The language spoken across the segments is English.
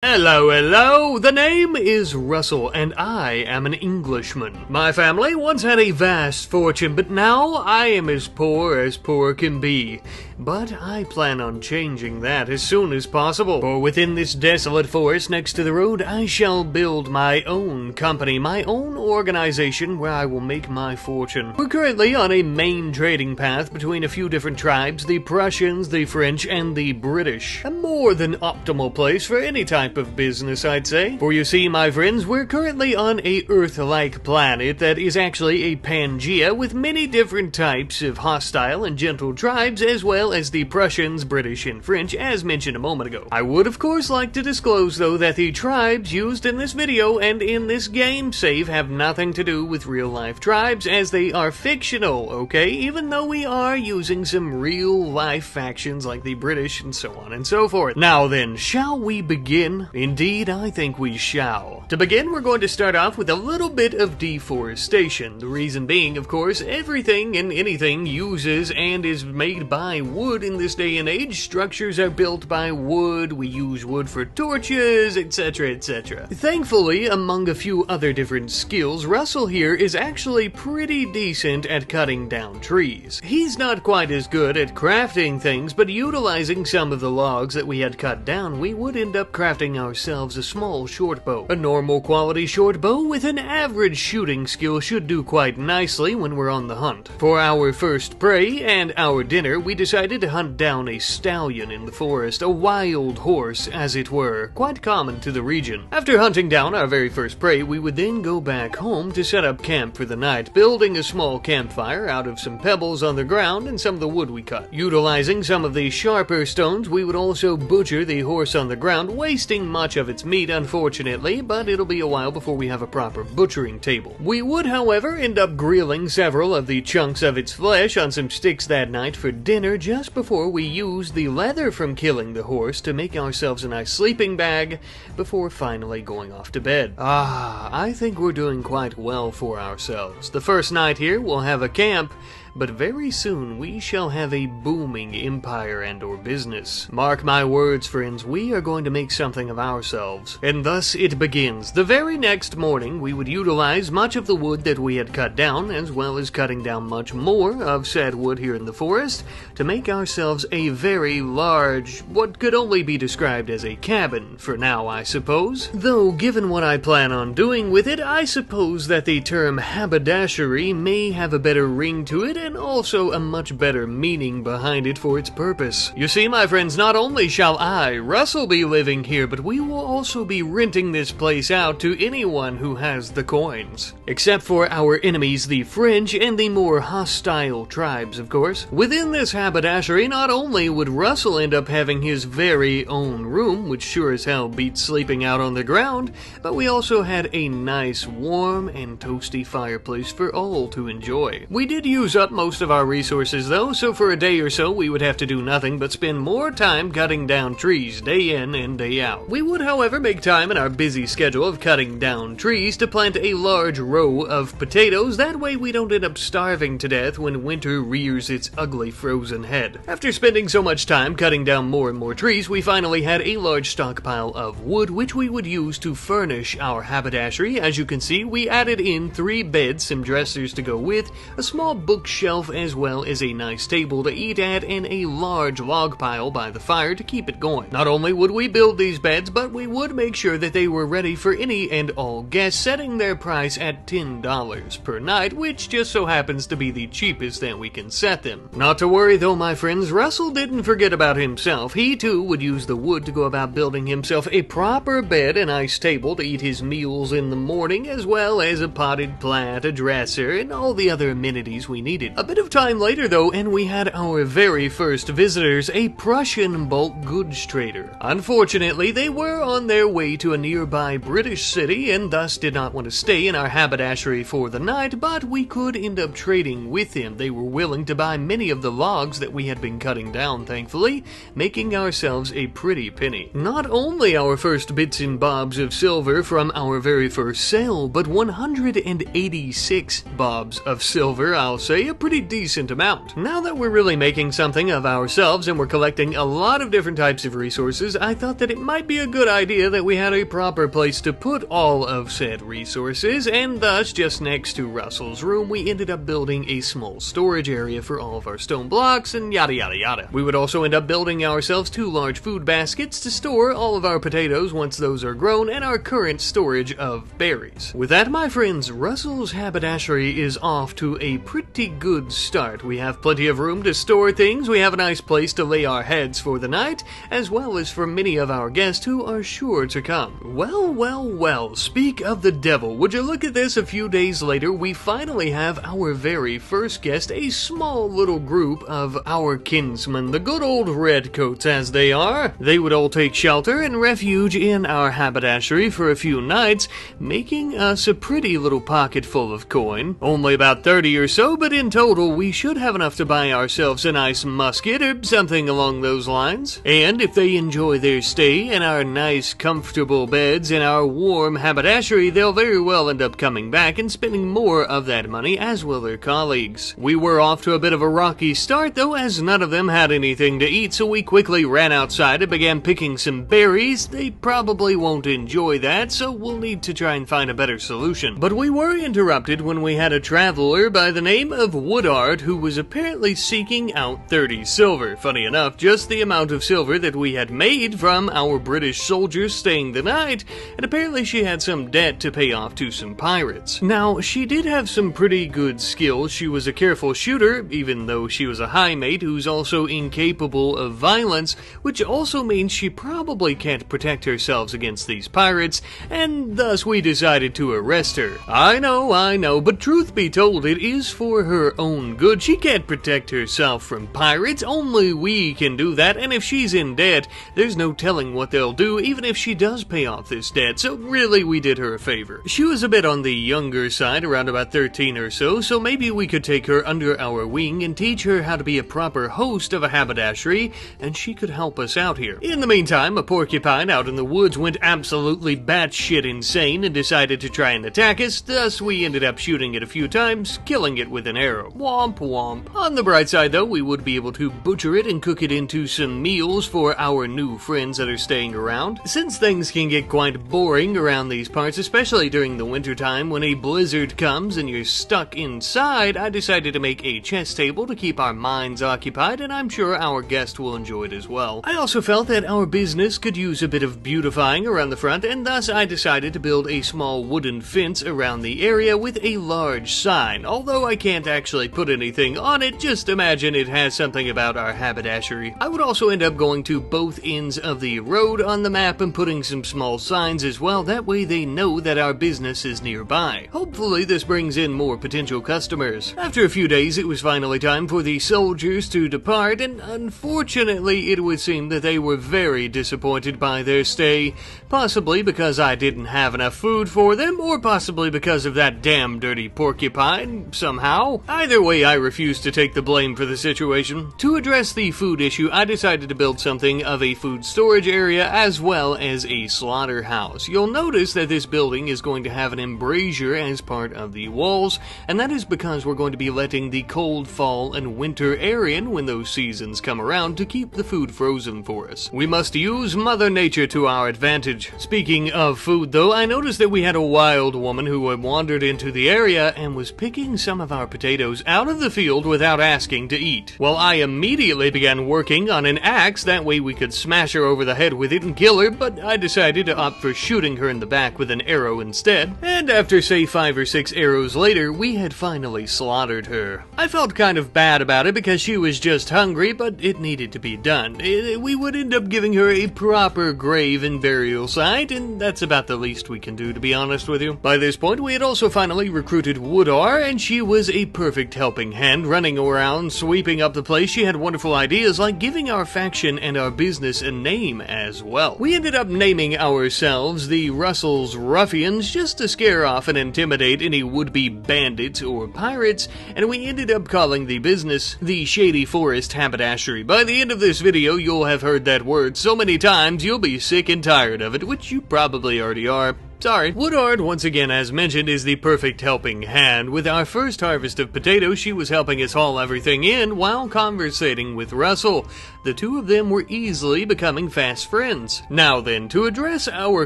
Hello, hello! The name is Russell, and I am an Englishman. My family once had a vast fortune, but now I am as poor can be. But I plan on changing that as soon as possible. For within this desolate forest next to the road, I shall build my own company, my own organization where I will make my fortune. We're currently on a main trading path between a few different tribes, the Prussians, the French, and the British. A more than optimal place for any type of business, I'd say. For you see, my friends, we're currently on a Earth-like planet that is actually a Pangea with many different types of hostile and gentle tribes, as well as the Prussians, British, and French, as mentioned a moment ago. I would, of course, like to disclose, though, that the tribes used in this video and in this game save have nothing to do with real-life tribes, as they are fictional, okay? Even though we are using some real-life factions like the British and so on and so forth. Now then, shall we begin? Indeed, I think we shall. To begin, we're going to start off with a little bit of deforestation. The reason being, of course, everything and anything uses and is made by wood in this day and age. Structures are built by wood, we use wood for torches, etc, etc. Thankfully, among a few other different skills, Russell here is actually pretty decent at cutting down trees. He's not quite as good at crafting things, but utilizing some of the logs that we had cut down, we would end up crafting ourselves a small short bow. A normal quality short bow with an average shooting skill should do quite nicely when we're on the hunt. For our first prey and our dinner, we decided to hunt down a stallion in the forest, a wild horse as it were, quite common to the region. After hunting down our very first prey, we would then go back home to set up camp for the night, building a small campfire out of some pebbles on the ground and some of the wood we cut. Utilizing some of the sharper stones, we would also butcher the horse on the ground, wasting much of its meat, unfortunately, but it'll be a while before we have a proper butchering table. We would, however, end up grilling several of the chunks of its flesh on some sticks that night for dinner, just before we used the leather from killing the horse to make ourselves a nice sleeping bag before finally going off to bed. I think we're doing quite well for ourselves. The first night here, we'll have a camp, but very soon we shall have a booming empire and or business. Mark my words, friends, we are going to make something of ourselves. And thus it begins. The very next morning, we would utilize much of the wood that we had cut down, as well as cutting down much more of said wood here in the forest, to make ourselves a very large, what could only be described as a cabin, for now I suppose. Though, given what I plan on doing with it, I suppose that the term haberdashery may have a better ring to it, and also a much better meaning behind it for its purpose. You see, my friends, not only shall I, Russell, be living here, but we will also be renting this place out to anyone who has the coins. Except for our enemies, the French, and the more hostile tribes, of course. Within this haberdashery, not only would Russell end up having his very own room, which sure as hell beats sleeping out on the ground, but we also had a nice, warm, and toasty fireplace for all to enjoy. We did use up most of our resources though, so for a day or so we would have to do nothing but spend more time cutting down trees day in and day out. We would, however, make time in our busy schedule of cutting down trees to plant a large row of potatoes. That way we don't end up starving to death when winter rears its ugly frozen head. After spending so much time cutting down more and more trees, we finally had a large stockpile of wood which we would use to furnish our haberdashery. As you can see, we added in 3 beds, some dressers to go with, a small bookshelf, as well as a nice table to eat at, and a large log pile by the fire to keep it going. Not only would we build these beds, but we would make sure that they were ready for any and all guests, setting their price at $10 per night, which just so happens to be the cheapest that we can set them. Not to worry though, my friends, Russell didn't forget about himself. He too would use the wood to go about building himself a proper bed, a nice table to eat his meals in the morning, as well as a potted plant, a dresser, and all the other amenities we needed. A bit of time later though, and we had our very first visitors, a Prussian bulk goods trader. Unfortunately, they were on their way to a nearby British city and thus did not want to stay in our haberdashery for the night, but we could end up trading with him. They were willing to buy many of the logs that we had been cutting down, thankfully, making ourselves a pretty penny. Not only our first bits and bobs of silver from our very first sale, but 186 bobs of silver, I'll say, a pretty decent amount. Now that we're really making something of ourselves and we're collecting a lot of different types of resources, I thought that it might be a good idea that we had a proper place to put all of said resources, and thus, just next to Russell's room, we ended up building a small storage area for all of our stone blocks and yada yada yada. We would also end up building ourselves 2 large food baskets to store all of our potatoes once those are grown and our current storage of berries. With that, my friends, Russell's haberdashery is off to a pretty good start. We have plenty of room to store things, we have a nice place to lay our heads for the night, as well as for many of our guests who are sure to come. Well, well, well, speak of the devil, would you look at this, a few days later we finally have our very first guest, a small little group of our kinsmen, the good old redcoats as they are. They would all take shelter and refuge in our haberdashery for a few nights, making us a pretty little pocket full of coin. Only about 30 or so, but in total we should have enough to buy ourselves a nice musket or something along those lines. And if they enjoy their stay in our nice comfortable beds in our warm haberdashery, they'll very well end up coming back and spending more of that money, as will their colleagues. We were off to a bit of a rocky start though, as none of them had anything to eat, so we quickly ran outside and began picking some berries. They probably won't enjoy that, so we'll need to try and find a better solution. But we were interrupted when we had a traveler by the name of Woodard who was apparently seeking out 30 silver. Funny enough, just the amount of silver that we had made from our British soldiers staying the night, and apparently she had some debt to pay off to some pirates. Now, she did have some pretty good skills. She was a careful shooter, even though she was a high mate who's also incapable of violence, which also means she probably can't protect herself against these pirates, and thus we decided to arrest her. I know, but truth be told, it is for her own good. She can't protect herself from pirates, only we can do that, and if she's in debt, there's no telling what they'll do, even if she does pay off this debt, so really we did her a favor. She was a bit on the younger side, around about 13 or so maybe we could take her under our wing and teach her how to be a proper host of a haberdashery, and she could help us out here. In the meantime, a porcupine out in the woods went absolutely batshit insane and decided to try and attack us, thus we ended up shooting it a few times, killing it with an arrow. Womp womp. On the bright side though, we would be able to butcher it and cook it into some meals for our new friends that are staying around. Since things can get quite boring around these parts, especially during the winter time when a blizzard comes and you're stuck inside, I decided to make a chess table to keep our minds occupied, and I'm sure our guest will enjoy it as well. I also felt that our business could use a bit of beautifying around the front, and thus I decided to build a small wooden fence around the area with a large sign. Although I can't actually put anything on it, just imagine it has something about our haberdashery. I would also end up going to both ends of the road on the map and putting some small signs as well, that way they know that our business is nearby. Hopefully this brings in more potential customers. After a few days, it was finally time for the soldiers to depart, and unfortunately it would seem that they were very disappointed by their stay, possibly because I didn't have enough food for them, or possibly because of that damn dirty porcupine, somehow. Either way, I refused to take the blame for the situation. To address the food issue, I decided to build something of a food storage area as well as a slaughterhouse. You'll notice that this building is going to have an embrasure as part of the walls, and that is because we're going to be letting the cold fall and winter air in when those seasons come around to keep the food frozen for us. We must use Mother Nature to our advantage. Speaking of food though, I noticed that we had a wild woman who had wandered into the area and was picking some of our potatoes out of the field without asking to eat. Well, I immediately began working on an axe, that way we could smash her over the head with it and kill her, but I decided to opt for shooting her in the back with an arrow instead, and after say 5 or 6 arrows later, we had finally slaughtered her. I felt kind of bad about it because she was just hungry, but it needed to be done. We would end up giving her a proper grave and burial site, and that's about the least we can do, to be honest with you. By this point, we had also finally recruited Woodar, and she was a perfect helping hand, running around, sweeping up the place. She had wonderful ideas like giving our faction and our business a name as well. We ended up naming ourselves the Russell's Ruffians just to scare off and intimidate any would-be bandits or pirates, and we ended up calling the business the Shady Forest Haberdashery. By the end of this video, you'll have heard that word so many times you'll be sick and tired of it, which you probably already are. sorry. Woodard, once again as mentioned, is the perfect helping hand. With our first harvest of potatoes, she was helping us haul everything in while conversating with Russell. The two of them were easily becoming fast friends. Now then, to address our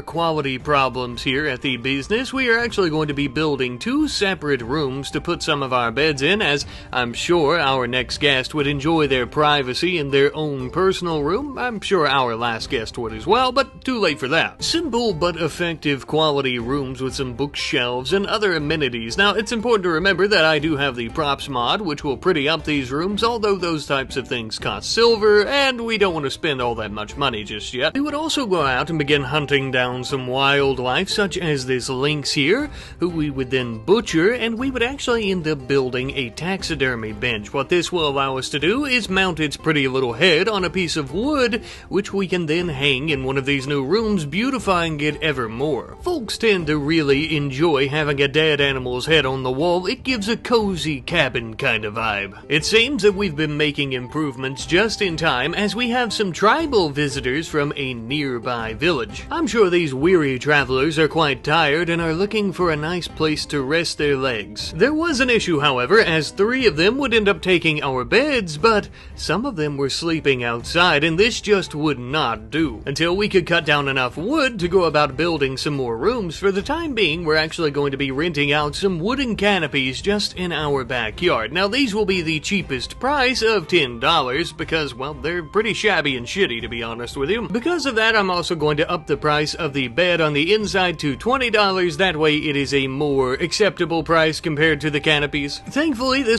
quality problems here at the business, we are actually going to be building 2 separate rooms to put some of our beds in, as I'm sure our next guest would enjoy their privacy in their own personal room. I'm sure our last guest would as well, but too late for that. Simple but effective quality rooms with some bookshelves and other amenities. Now, it's important to remember that I do have the props mod, which will pretty up these rooms, although those types of things cost silver, and we don't want to spend all that much money just yet. We would also go out and begin hunting down some wildlife, such as this lynx here, who we would then butcher, and we would actually end up building a taxidermy bench. What this will allow us to do is mount its pretty little head on a piece of wood, which we can then hang in one of these new rooms, beautifying it ever more. Folks tend to really enjoy having a dead animal's head on the wall. It gives a cozy cabin kind of vibe. It seems that we've been making improvements just in time, as we have some tribal visitors from a nearby village. I'm sure these weary travelers are quite tired and are looking for a nice place to rest their legs. There was an issue, however, as 3 of them would end up taking our beds, but some of them were sleeping outside, and this just would not do. Until we could cut down enough wood to go about building some more rooms, for the time being, we're actually going to be renting out some wooden canopies just in our backyard. Now, these will be the cheapest price of $10 because, well, they're pretty shabby and shitty, to be honest with you. Because of that, I'm also going to up the price of the bed on the inside to $20. That way, it is a more acceptable price compared to the canopies. Thankfully, this